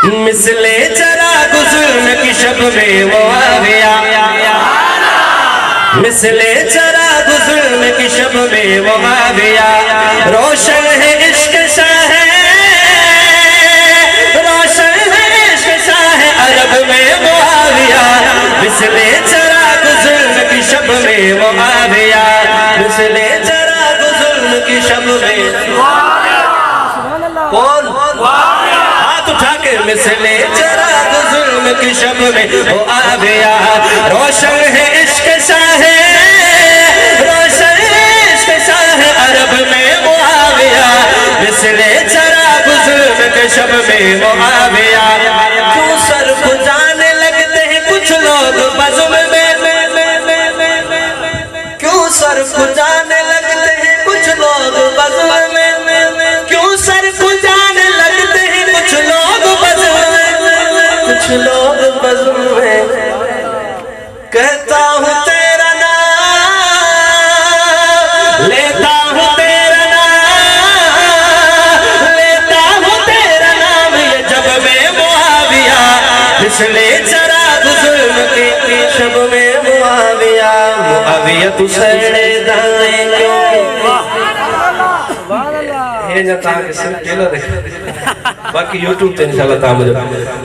مثل چراغ ظلم کی شب میں معاویہ مثل چراغ ظلم کی شب میں معاویہ روشن ہے عشق شاہ روشن ہے عشق شاہ عرب میں معاویہ مثل چراغ ظلم کی شب میں معاویہ مثل چراغ ظلم کی شب میں کون؟ ہاتھ اٹھا کے مثل چراغ ظلم کی شب میں معاویہ روشن ہے عشق شاہ روشن ہے عشق شاہ عرب میں معاویہ مثل چراغ ظلم کی شب میں معاویہ کیوں سر کھجانے لگتے ہیں کچھ لوگ بزم میں کیوں سر کھجانے لگتے ہیں کچھ لوگ بزم میں کیوں سر کھجانے لگتے ہیں کچھ لوگ بزم میں کچھ لوگ بزم میں کہتا ہوں تیرا نام لیتا ہوں تیرا نام لیتا ہوں تیرا نام یہ جب میں معاویہ مثل چراغ ظلم کی شب میں معاویہ معاویہ تو سڑے دائیں کیوں یہ جاتا ہے کہ صرف ٹیلر ہے باقی یوٹیوب تے انشاءاللہ تا مجھے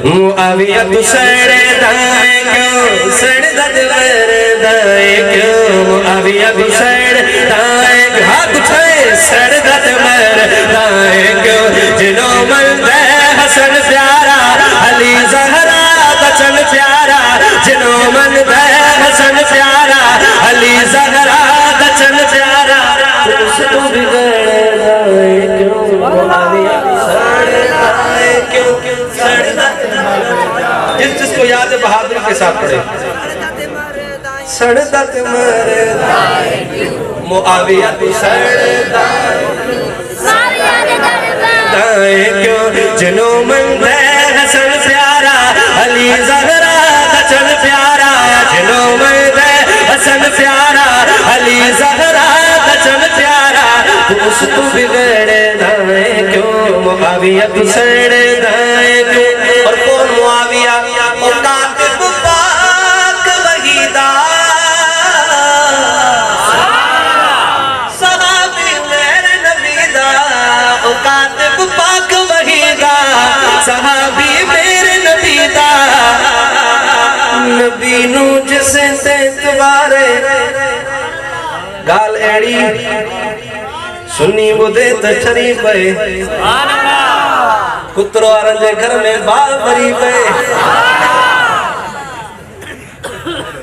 معاویہ تو سڑے دائیں کیوں سڑدت مردائیں کیوں معاویہ تو سڑے دائیں کیوں ہاتھ اٹھائے سڑدت مردائیں کیوں جنوں مند ہے حسن پیارا علی زہرا بچن پیارا جنوں مند ہے حسن پیارا علی زہرا بچن پیارا اس تو بگڑ جائے کیوں معاویہ سڑے دائیں کیوں سڑدت جس کو یاد ہے بہادر کے ساتھ پڑھے سڑدت مردائیں معاویہ تو سڑدائیں کیوں جنوں مند ہے حسن پیارا علی زہرا بچن پیارا جنوں مند ہے حسن پیارا علی زہرا بچن پیارا تو اس تو بگڑے دائیں کیوں معاویہ تو سڑے دائیں کیوں اور کون معاویہ اور کاتب پاک وحیدہ صحابی میرے نبی دا اور کاتب پاک وحیدہ صحابی میرے نبی دا نبی نو جسے تیتوارے گال ایڑی سنی بدے تچھری پے کترو آرنجے گھر میں بال بری پے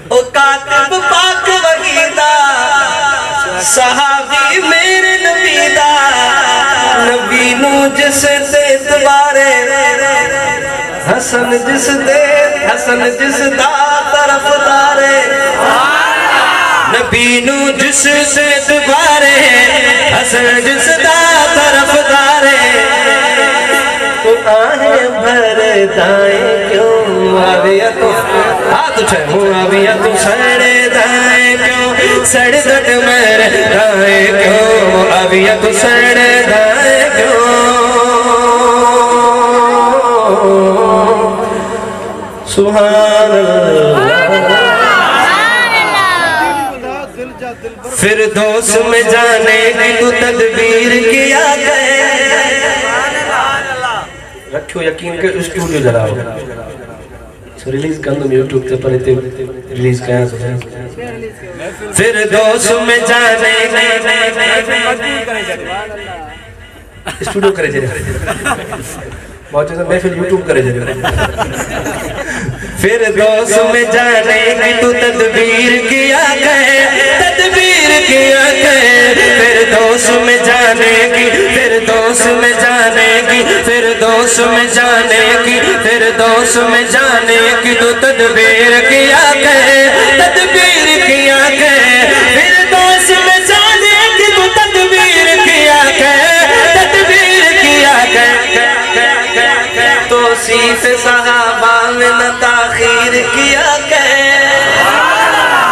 او کاتب پاک وحیدہ صحابی میرے نبی دا نبی نو جس دے دوارے حسن جس دا طرف دارے نبی نو جس سے دوارے حسن جس دا طرف دارے تو آہیں بھر دائیں کیوں معاویہ تو ہاتھ اٹھائے معاویہ تو سڑے دائیں کیوں سڑدت مردائیں کیوں معاویہ تو سڑے دائیں کیوں سبحان اللہ فردوس میں جانے کی تو تدبیر کیا گئے رکھو یقین کے اسٹوڈیو جلاؤ ریلیز کر دوں یوٹیوب تے پڑھتے ریلیز کیا ہے فردوس میں جانے اسٹوڈیو کرے جائے بہت چیزیں محفل یوٹیوب کرے جائے فردوس میں جانے کی تو تدبیر کیا گئے تدبیر کیا گئے فردوس میں جانے کی فردوس میں جانے کی فردوس میں جانے کی فردوس میں جانے کی تو تدبیر کیا گئے تدبیر کیا گئے فردوس میں جانے کی تو تدبیر کیا گئے تدبیر کیا گئے توصیف صحابہ میں نہ تاخیر کیا گئے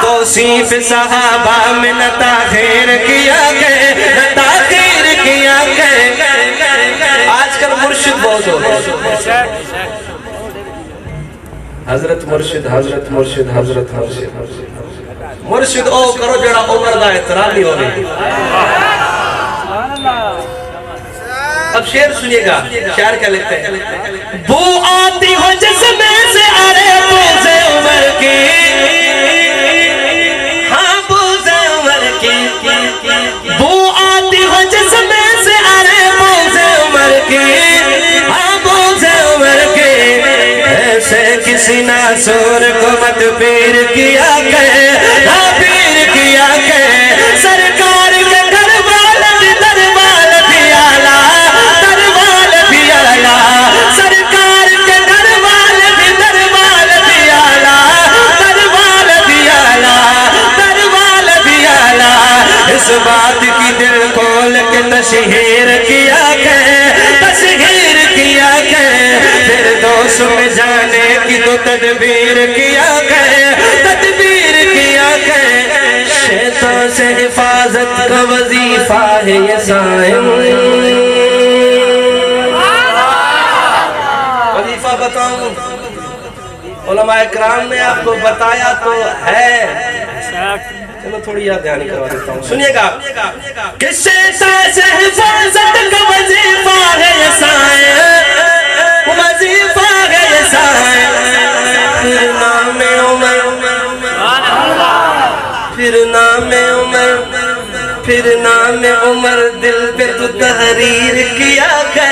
توصیف صحابہ میں نہ تاخیر کیا گئے نہ تاخیر کیا گئے آج کل مرشد بہت ہو حضرت مرشد حضرت مرشد حضرت مرشد مرشد او کرو جڑا عمر دا احترامی ہو رہی. اب شعر سنیے گا, شعر کیا لکھتے ہیں. بو آتی ہو جسم سے ارے بوز عمر کی, ہاں بوز عمر کی, بو آتی ہو جسم سے ارے بوز عمر کی, ہاں بوز عمر کی. ایسے کسی ناسور کو مت پیر کیا کہ, ہاں پیر کیا کہ, سرکار کے دربال بھی دربال بھی آلہ, دربال بھی آلہ, سرکار کے دربال بھی دربال بھی آلہ, دربال بھی آلہ, دربال بھی آلہ. اس بات کی دل کھول کے تشہیر کیا کہ, تشہیر کیا کہ, پھر دوست میں جانے کی تو تدبیر کیا کہ, تدبیر کیا کہ. شیطان سے حفاظت کا وظیفہ ہے یہ صائم. وظیفہ بتاؤں, علماء اکرام نے آپ کو بتایا تو ہے, چلو تھوڑی یاد دھیان کروا دیتا ہوں, سنیے گا. کہ شیطان سے حفاظت کا وظیفہ ہے یہ صائم, وظیفہ ہے یہ صائم. پھر نام عمر, پھر نام عمر, پھر نام عمر دل پہ تو تحریر کیا کہ,